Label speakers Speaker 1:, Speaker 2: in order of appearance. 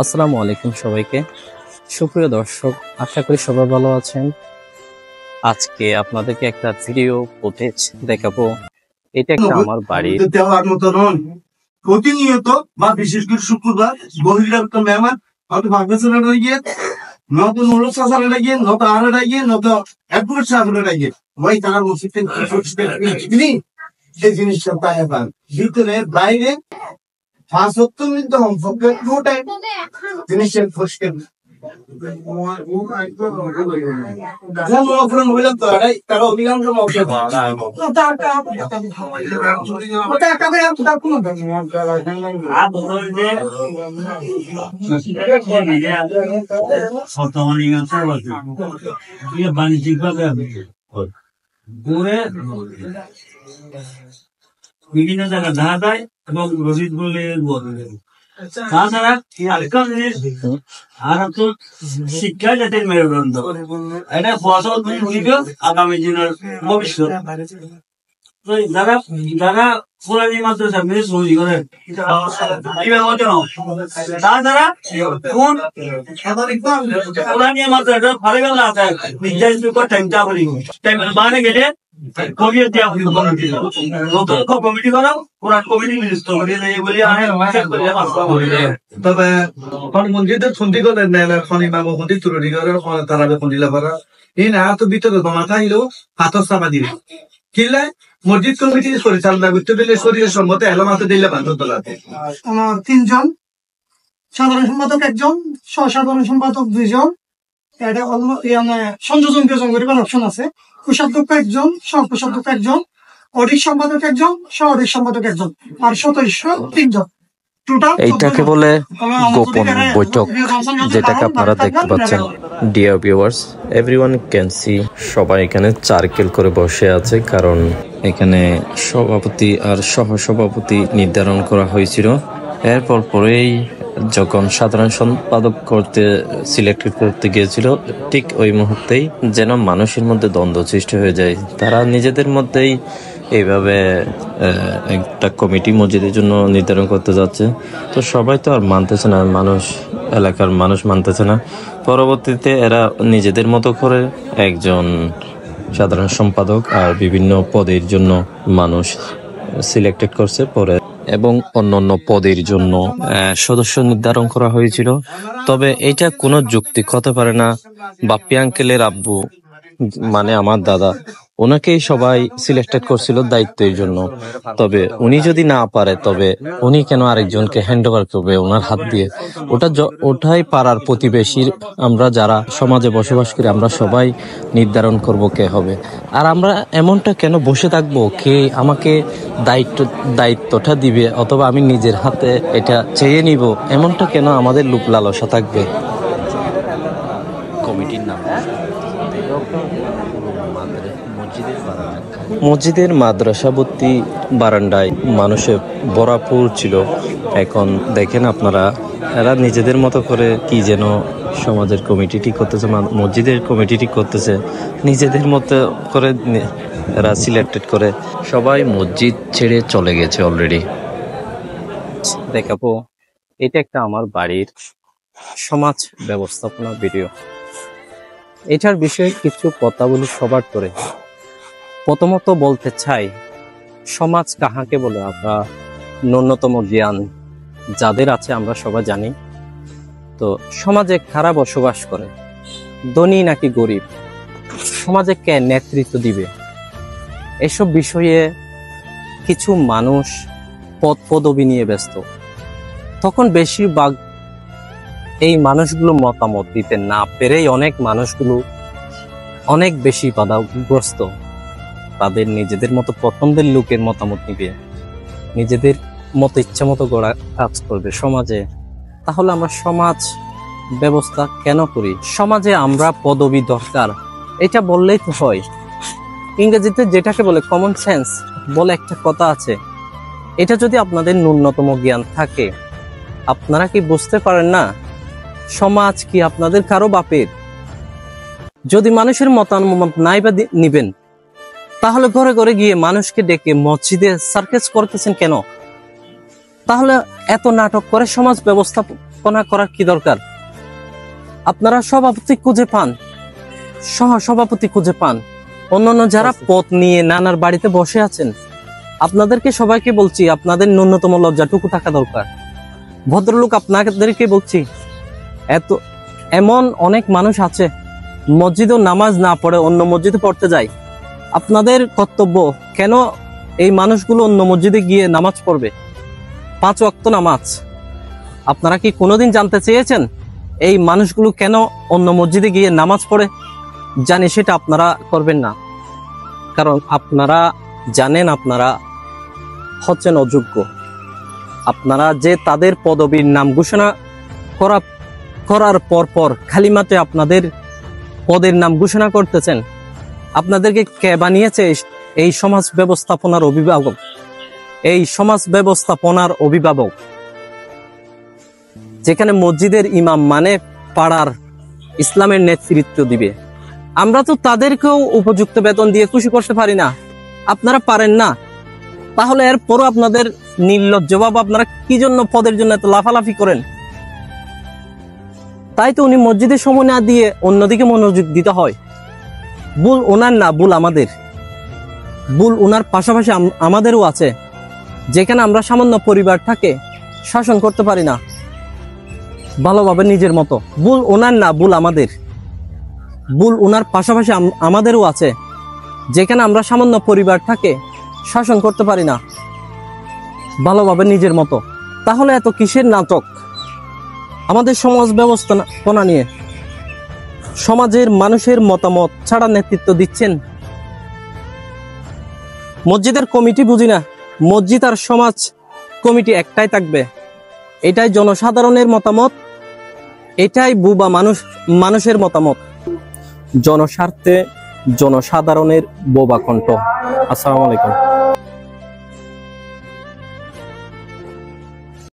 Speaker 1: আসসালামু আলাইকুম সবাইকে। সুপ্রিয় দর্শক, আশা করি সবাই ভালো আছেন। আজকে আপনাদেরকে একটা ভিডিও ফুটেজ দেখাবো। এটা একটা আমার বাড়ির
Speaker 2: দেওয়ার মতো নন। প্রতিনিয়ত বা বিশেষ করে শুক্রবার বহিরাগত মেহমান হয়তো ভাগ্যচরণ গিয়ে নতুন হলো চাষারে লাগিয়ে নত আরে লাগিয়ে নত একবার চাষারে লাগিয়ে ওই তারা মসজিদে সেই জিনিসটা পায় পান ভিতরে বাইরে 5-7 মিনিট সম্পর্কে পুরোটাই জিনিসটা ফসকে
Speaker 3: বিভিন্ন জায়গায় দেখা যায় এবং রোহিত বলে তাছাড়া আর তো শিক্ষা জাতির মেরুদণ্ড। এটা ফসল আগামী দিনের ভবিষ্যৎ। যারা যারা ফুলানি মাদ্রাসা মিস তৈরি করেন তাছাড়া কোন ফুলানি মাদ্রাসা ভালো গেল না নির্ধারিত টাইমটা বলি টাইম মানে গেলে কমিটি করাও কোরআন কমিটি মিনিস্টার বলি
Speaker 2: তবে মন্দিরদের খুন্দি করে খনিমা মন্দি তুলি করে তারা খুন্দিলা করা এই না তো ভিতরে জমা খাইলেও হাতর চাপা দিবে কিনলে মসজিদ কমিটি পরিচালনা করতে দিলে শরীরের সম্মত এলো মাত্র দিলে বান্ধব তোলাতে
Speaker 4: আমার 3 জন, সাধারণ সম্পাদক 1 জন, সহ-সাধারণ সম্পাদক 2 জন, এটা সংযোজন বিয়োজন করে অপশন আছে। কোষাধ্যক্ষ 1 জন, সহ-কোষাধ্যক্ষ 1 জন, অডিট সম্পাদক 1 জন, সহ-অডিট সম্পাদক 1 জন, আর সদস্য 3 জন।
Speaker 1: এইটাকে বলে গোপন বৈঠক, যেটাকে আপনারা দেখতে পাচ্ছেন। Dear viewers, everyone can see, সবাই এখানে সার্কেল করে বসে আছে, কারণ এখানে সভাপতি আর সহসভাপতি নির্ধারণ করা হয়েছিল। এরপর পরেই যখন সাধারণ সম্পাদক সিলেক্ট করতে গিয়েছিল, ঠিক ওই মুহূর্তেই যেন মানুষের মধ্যে দ্বন্দ্ব সৃষ্টি হয়ে যায়। তারা নিজেদের মধ্যেই এইভাবে একটা কমিটি মসজিদের জন্য নির্ধারণ করতে যাচ্ছে। তো সবাই তো আর মানতেছে না, এলাকার মানুষ মানতেছে না। পরবর্তীতে এরা নিজেদের মতো করে একজন সাধারণ সম্পাদক আর বিভিন্ন পদের জন্য মানুষ সিলেক্টেড করছে পরে, এবং অন্যান্য পদের জন্য সদস্য নির্ধারণ করা হয়েছিল। তবে এটা কোনো যুক্তি হতে পারে না। বাপ্পি আঙ্কেলের আব্বু মানে আমার দাদা, ওনাকেই সবাই সিলেক্টেড করছিল দায়িত্বের জন্য। তবে উনি যদি না পারে, তবে উনি কেন আরেকজনকে হ্যান্ড ওভার করবে ওনার হাত দিয়ে? ওটাই পাড়ার প্রতিবেশীর, আমরা যারা সমাজে বসবাস করি, আমরা সবাই নির্ধারণ করব কে হবে। আর আমরা এমনটা কেন বসে থাকবো, কে আমাকে দায়িত্বটা দিবে, অথবা আমি নিজের হাতে এটা চেয়ে নিব, এমনটা কেন আমাদের লোক লালসা থাকবে? কমিটির নাম মসজিদের মাদ্রাসাবর্তী বারান্দায় মানুষে ভরপুর ছিল। এখন দেখেন আপনারা, এরা নিজেদের মতো করে কি যেন সমাজের কমিটি ঠিক করতেছে, মসজিদের কমিটি ঠিক করতেছে, নিজেদের মতো করে এরা সিলেক্টেড করে। সবাই মসজিদ ছেড়ে চলে গেছে অলরেডি। দেখাবো, এটা একটা আমার বাড়ির সমাজ ব্যবস্থাপনা ভিডিও। এটার বিষয়ে কিছু কথা বলি সবার করে। প্রথমত বলতে চাই, সমাজ কাহাকে বলে আমরা ন্যূনতম জ্ঞান যাদের আছে আমরা সবাই জানি। তো সমাজে কারা বসবাস করে, ধনী নাকি গরিব, সমাজে কে নেতৃত্ব দিবে, এসব বিষয়ে কিছু মানুষ পদবি নিয়ে ব্যস্ত। তখন বেশিরভাগ এই মানুষগুলো মতামত দিতে না পেরেই অনেক মানুষগুলো অনেক বেশি বাধাগ্রস্ত। তাদের নিজেদের মতো পছন্দের লোকের মতামত নিবে, নিজেদের মতো ইচ্ছা মতো গড়া কাজ করবে সমাজে। তাহলে আমরা সমাজ ব্যবস্থা কেন করি? সমাজে আমরা পদবি দরকার, এটা বললেই তো হয়। ইংরেজিতে যেটাকে বলে কমন সেন্স বলে একটা কথা আছে। এটা যদি আপনাদের ন্যূনতম জ্ঞান থাকে, আপনারা কি বুঝতে পারেন না সমাজ কি আপনাদের কারো বাপের? যদি মানুষের মতামত নাই বা নিবেন, তাহলে ঘরে ঘরে গিয়ে মানুষকে ডেকে মসজিদে সার্কেস করতেছেন কেন? তাহলে এত নাটক করে সমাজ ব্যবস্থা ব্যবস্থাপনা করার কি দরকার? আপনারা সভাপতি খুঁজে পান, সভাপতি খুঁজে পান, অন্যান্য যারা পদ নিয়ে নানার বাড়িতে বসে আছেন, আপনাদেরকে সবাইকে বলছি, আপনাদের ন্যূনতম লজ্জাটুকু থাকা দরকার। ভদ্রলোক, আপনাদেরকে বলছি, এমন অনেক মানুষ আছে মসজিদও নামাজ না পড়ে অন্য মসজিদে পড়তে যায়। আপনাদের কর্তব্য, কেন এই মানুষগুলো অন্য মসজিদে গিয়ে নামাজ পড়বে? 5 ওয়াক্ত নামাজ। আপনারা কি কোনোদিন জানতে চেয়েছেন এই মানুষগুলো কেন অন্য মসজিদে গিয়ে নামাজ পড়ে? জানি সেটা আপনারা করবেন না, কারণ আপনারা জানেন আপনারা হচ্ছেন অযোগ্য। আপনারা যে তাদের পদবীর নাম ঘোষণা করার পর খালিমাতে আপনাদের পদের নাম ঘোষণা করতেছেন, আপনাদেরকে কে বানিয়েছে? এই সমাজ ব্যবস্থাপনার অভিভাবক, এই সমাজ ব্যবস্থাপনার অভিভাবক, যেখানে মসজিদের ইমাম মানে পাড়ার ইসলামের নেতৃত্ব দিবে। আমরা তো তাদেরকেও উপযুক্ত বেতন দিয়ে খুশি করতে পারি না, আপনারা পারেন না। তাহলে এরপরও আপনাদের নির্লজ্জ ভাব, আপনারা কি জন্য পদের জন্য এত লাফালাফি করেন? তাই তো উনি মসজিদে সময় না দিয়ে অন্যদিকে মনোযোগ দিতে হয়। ভুল ওনার না, ভুল আমাদের। ভুল ওনার পাশাপাশি আমাদেরও আছে, যেখানে আমরা সামান্য পরিবারটাকে শাসন করতে পারি না ভালোভাবে নিজের মতো। ভুল ওনার না, ভুল আমাদের। ভুল ওনার পাশাপাশি আমাদেরও আছে, যেখানে আমরা সামান্য পরিবারটাকে শাসন করতে পারি না ভালোভাবে নিজের মতো। তাহলে এত কিসের নাটক আমাদের সমাজ ব্যবস্থাপনা নিয়ে? সমাজের মানুষের মতামত ছাড়া নেতৃত্ব দিচ্ছেন। মসজিদের কমিটি বুঝি না, মসজিদ আর সমাজ কমিটি একটাই থাকবে। এটাই জনসাধারণের মতামত, এটাই বুবা মানুষের মতামত। জনস্বার্থে জনসাধারণের বোবা কণ্ঠ। আসসালামু আলাইকুম।